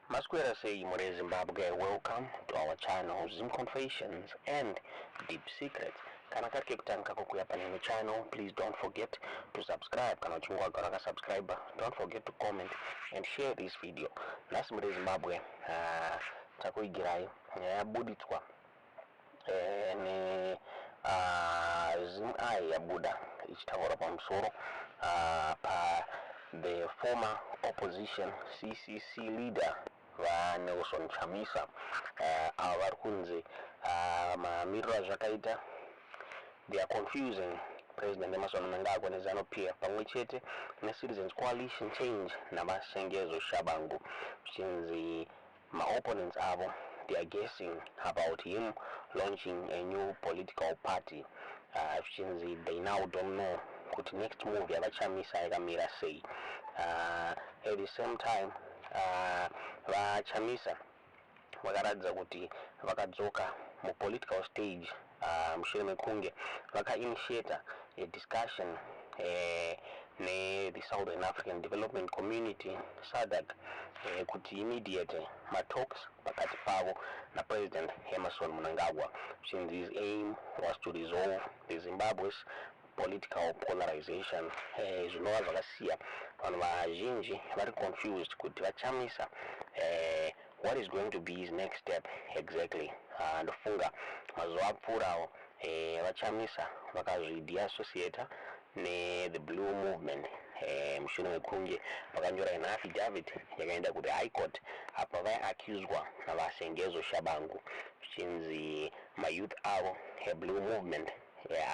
Masquera say More Zimbabwe, welcome to our channel Zim Confessions and Deep Secrets. Kana katika kutanka kukuyapa nini channel, please don't forget to subscribe. Kana chungwa kana subscriber, don't forget to comment and share this video. Nasi More Zimbabwe takuigirai buditwa ni Zim ai ya Buda ichitavora pa msoro pa the former opposition CCC leader Nelson Chamisa avarkunzi mamiriro Zvaaita. They are confusing President Mnangagwa and Zanu-PF pamwechete na Citizens Coalition Change na Shabangu. Since my opponents avo, they are guessing about him launching a new political party. Since they now don't know what next move ya Chamisa yakamira say. At the same time Chamisa vakaradza kuti vakadzoka mu political stage mushure mekunge vaka-initiate a discussion ne the Southern African Development Community SADC kuti immediate talks pakati pavo na President Mnangagwa, since his aim was to resolve the Zimbabwe's political polarization. Zvinova zvakasiya vanhu vazhinji vari confused kuti Chamisa what is going to be his next step exactly. Ndofunga mazuva apfuurawo Chamisa vakazvideassociata ne the blue movement mushure mekunge vakanyora an affidavit yakaenda kuti high court apa vaiaccuswa navasengezo Shabangu chinzi mayouth avo blue movement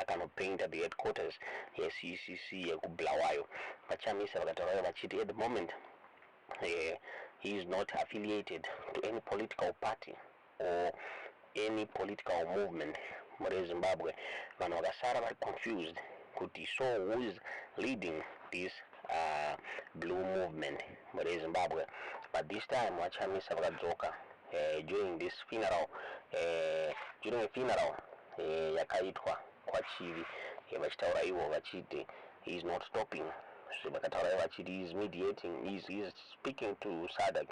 akanopainta the headquarters CCC yekubulawayo. Chamisa vakataura vachiti at the moment he is not affiliated to any political party or any political movement muri Zimbabwe. Vanhu vakasara vari confused kuti so who is leading this blue movement muri Zimbabwe. But this time Chamisa vakadzoka during this funeral during a funeral yakaitwa kwachivi vachitaura ivo vachiti he is not stopping. So vakataura vachiti he is mediating, he is speaking to SADC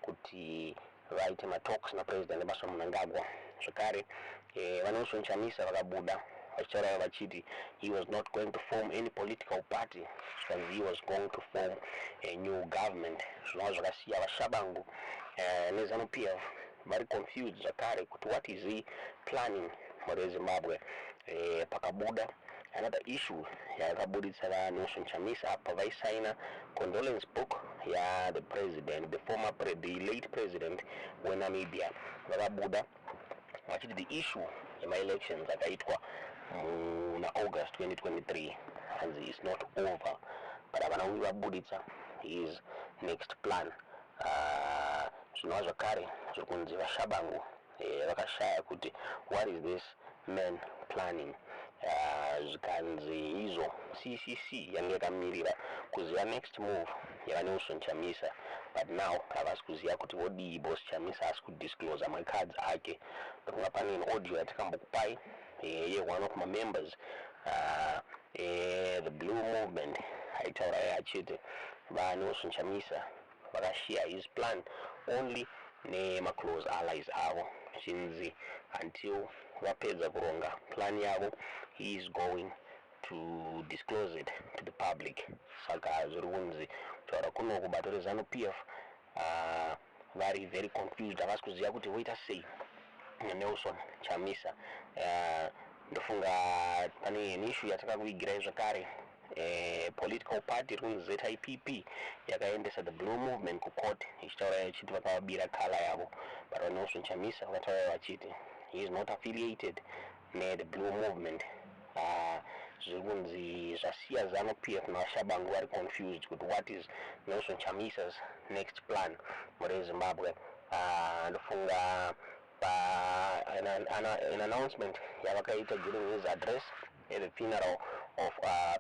kuti vaite talks na President Mnangagwa. Zvakare Nelson Chamisa vakabuda vachitaura vachiti he was not going to form any political party, so he was going to form a new government. Zvinova zvakasiya vaShabangu neZanu-PF vari confused zvakare kuti what is he planning muri Zimbabwe. Pakabuda another issue yakabuditsa Nelson Chamisa apa vaisaina condolence book ya the president, the former the late president weNamibia. Vakabuda vachiti the issue yema-elections akaitwa na August 2023 and is not over, but havana kuti vabuditsa his next plan. Zvinova zvakare zvokunzi vaShabangu vakashaya kuti what is this man planning. Zvikanzi izo CCC yange yakamirira kuziva next move yaNelson Chamisa, but now havasi kuziva kuti vodii boss Chamisa asi kudisclose macards ake. Pakunga pane an audio yatakambokupai one of my members the blue movement aitaura achiti vaNelson Chamisa vakashare his plan only nema-close allies avo, chinzi until vapedza kuronga plan yavo he is going to disclose it to the public. Saka zviri kunzi kutaura kuno kubato reZanu-PF vari very confused, havasi kuziva kuti voita sei Nelson Chamisa. Ndofunga pane issue yatakakuigirai zvakare political party kunzi ZIPP yakaendesa the blue movement kucourt ichitaura ichiti vakavabira kala yavo, but Nelson Chamisa vakataura vachiti he is not affiliated the blue movement. Zviri kunzi zvasiya Zanu-PF navaShabangu vari confused kuti what is Nelson Chamisa's next plan muri Zimbabwe. Ndofunga an announcement yavakaita during his address at the funeral of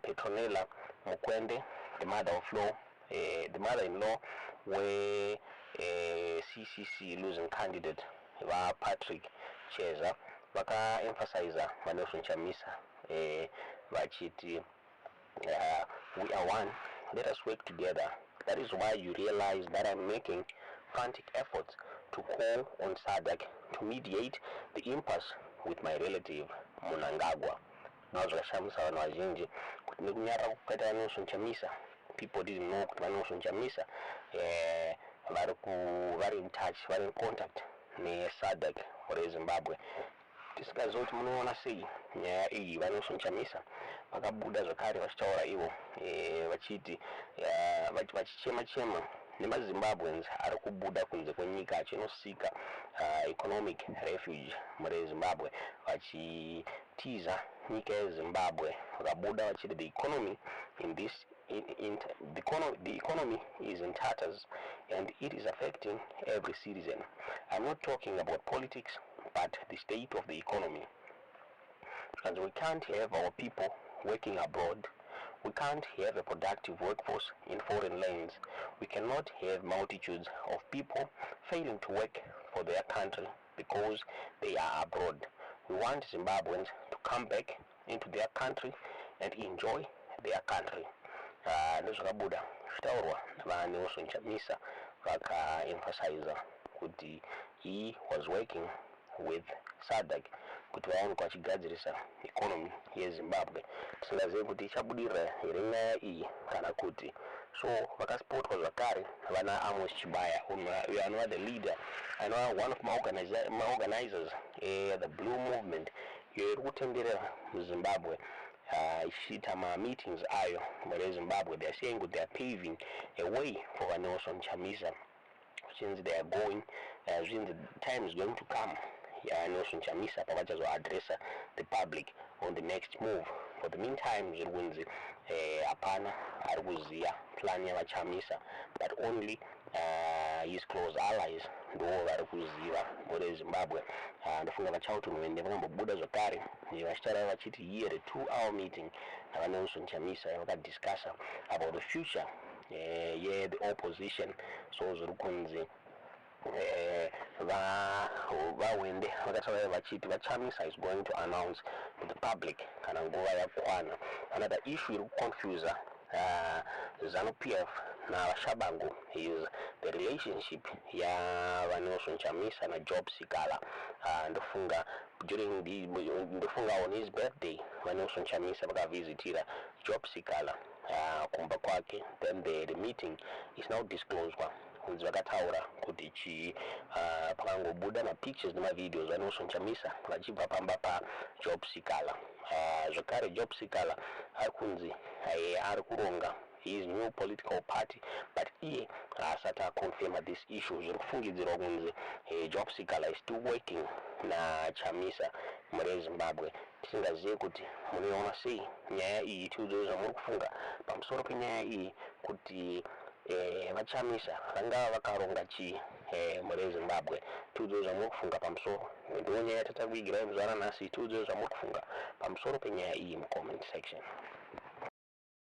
Petronella Mukwende, the mother-in-law where CCC losing candidate Patrick Cheza vaka-emphasize Nelson Chamisa vachiti we are one, let us work together. That is why you realize that I'm making frantic efforts to call on SADC to mediate the impasse with my relative Mnangagwa. Nazwa Chamisa wano wazhinji kuti nekunyarara kukaita vanonso Chamisa, people didn't know kuti vanonso Chamisa vari in touch, vari in contact ne SADC ore Zimbabwe. Tisikaziva kuti munoona sei nyaya iyi vanonso Chamisa vakabuda zvakare vachitaura ivo vachiti vachichema nemaZimbabweans ari kubuda kunze kwenyika achinosika economic refuge mure Zimbabwe vachitiza nyika yeZimbabwe vakabuda vachiti the economy the economy is in tatters and it is affecting every citizen. I'm not talking about politics but the state of the economy. And we can't have our people working abroad. We can't have a productive workforce in foreign lands. We cannot have multitudes of people failing to work for their country because they are abroad. We want Zimbabweans to come back into their country and enjoy their country. Ndozvakabuda zvitaurwa navanonso Chamisa vakaemphasize kuti he was working with SADC kuti vaone vachigadzirisa economy yeZimbabwe. Tisingazivi kuti ichabudirira here nyaya iyi kana kuti. So vakasupportwa zvakare vana Amos Chibaya, anova the leader, anova one of my organizers the Blue Movement iyo iri kutenderera muZimbabwe ichiita meetings ayo mure Zimbabwe. They are saying that they are paving a way for vanonso Chamisa, which means they are going, which means the time is going to come. Nelson Chamisa pavachazo address the public on the next move. For the meantime, zvirunzi apana ari kuziya plan yavaChamisa, but only his close allies ndo vari kuziva mure Zimbabwe. Ndofunga vachauti muende vakambobuda zvakare vachitaura vachiti here a 2-hour meeting navanonso Chamisa vakadiscussa about the future the opposition. So zviri kunzi vawende vakataura vachiti vaChamisa is going to announce to the public kana nguva yakwana. Another issue iri kuconfuse Zanu-PF na Tshabangu is the relationship ya vanonso Chamisa na Job Sikala. Ndofunga on his birthday vanonso Chamisa vakavhizitira Job Sikala kumba kwake. Then the meeting is now disclosed. Kunzi vakataura kuti pakangobuda mapictures nemavideos vanonso Chamisa vachibva pamba paJob Sikala. Zvakare Job Sikala ari kunzi ari kuronga his new political party, but iye haasati aconfirma this issue. Zviri kufungidzirwa kunzi Job Sikala is still working naChamisa mure Zimbabwe. Tisingazivi kuti munoiona sei nyaya iyi. Tiudzei zvamuri kufunga pamusoro penyaya iyi kuti vaChamisa vangava vakaronga chii mure Zimbabwe. Tiudzei zvamuri kufunga pamusoro. Ndiyo nyaya yatatakuigirai muzvara nhasi. Tiudzei zvamuri kufunga pamusoro penyaya iyi mucomment section.